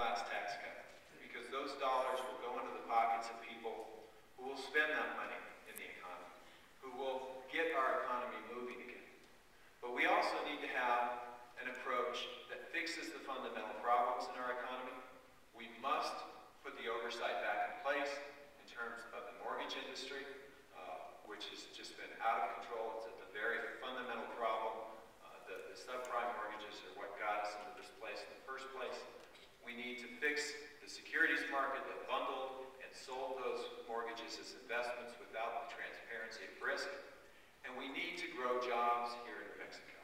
middle-class tax cut, because those dollars will go into the pockets of people who will spend that money in the economy, who will get our economy moving again. But we also need to have an approach that fixes the fundamental problems in our economy. We must put the oversight back in place in terms of the mortgage industry, which has just been out of control. It's a very fundamental problem. The subprime mortgages are what got us into this place in the first place. We need to fix the securities market that bundled and sold those mortgages as investments without the transparency of risk. And we need to grow jobs here in New Mexico.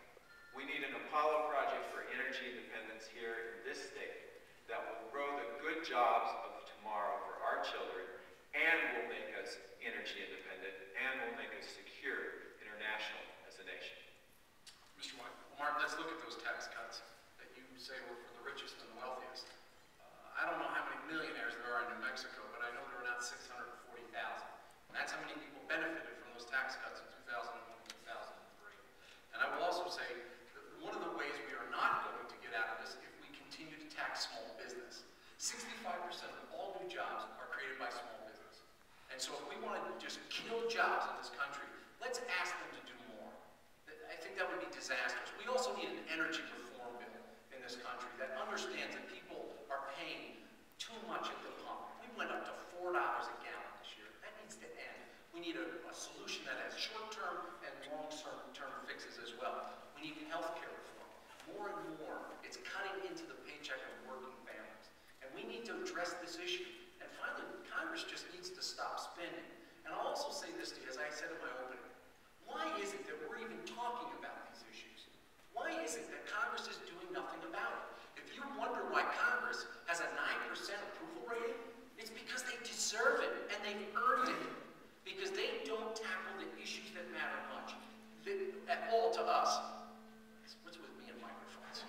We need an Apollo project for energy independence here in this state that will grow the good jobs of tomorrow for our children and will make us energy independent and will make us secure internationally as a nation. Mr. White. Well, Mark, let's look at those tax cuts that you say were for the richest and the wealthiest. I don't know how many millionaires there are in New Mexico, but I know there are not 640,000. And that's how many people benefited from those tax cuts in 2001 and 2003. And I will also say that one of the ways we are not going to get out of this if we continue to tax small business. 65% of all new jobs are created by small business. And so if we want to just kill jobs in this country, let's ask them to do more. I think that would be disastrous. We also need an energy reform bill in this country that understands that people are paying too much at the pump. We went up to $4 a gallon this year. That needs to end. We need a solution that has short-term and long-term fixes as well. We need health care reform. More and more, it's cutting into the paycheck of working families. And we need to address this issue. And finally, Congress just needs to stop spending. And I'll also say this to you, as I said in my opening, why is it that we're even talking about these issues? Why is it that Congress is doing nothing about it? If you wonder why Congress has a 9% approval rating, it's because they deserve it and they've earned it. Because they don't tackle the issues that matter much at all to us. What's with me and microphones?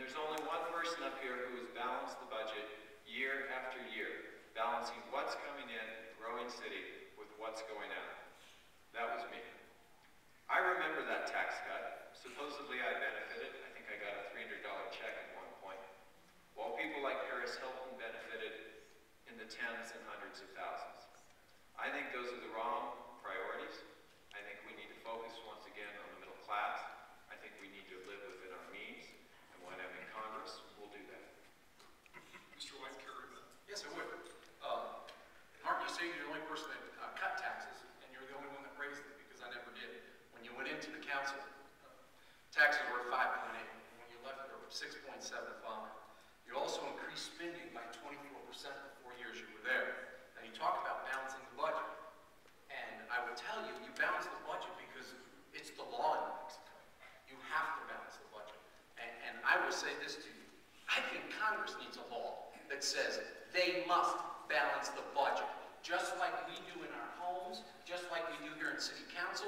There's only one person up here who has balanced the budget year after year, balancing what's coming in, growing city, with what's going out. That was me. I remember that tax cut. Supposedly I benefited. I think I got a $300 check at one point. While people like Paris Hilton benefited in the tens and hundreds of thousands. I think those are the wrong priorities. I think we need to focus once again on the middle class. I think we need to live within our means. When I'm in Congress, we'll do that. Mr. White, carry that. Yes, I would. Mark, you say you're the only person that cut taxes, and you're the only one that raised them, because I never did. When you went into the council, taxes were 5.8. When you left, they were 6.75. You also increased spending by 24% the 4 years you were there. Now, you talk about balancing the budget. And I would tell you, you balance the budget because it's the law in Mexico. You have to balance the budget. And I will say this to you. I think Congress needs a law that says they must balance the budget, just like we do in our homes, just like we do here in City Council,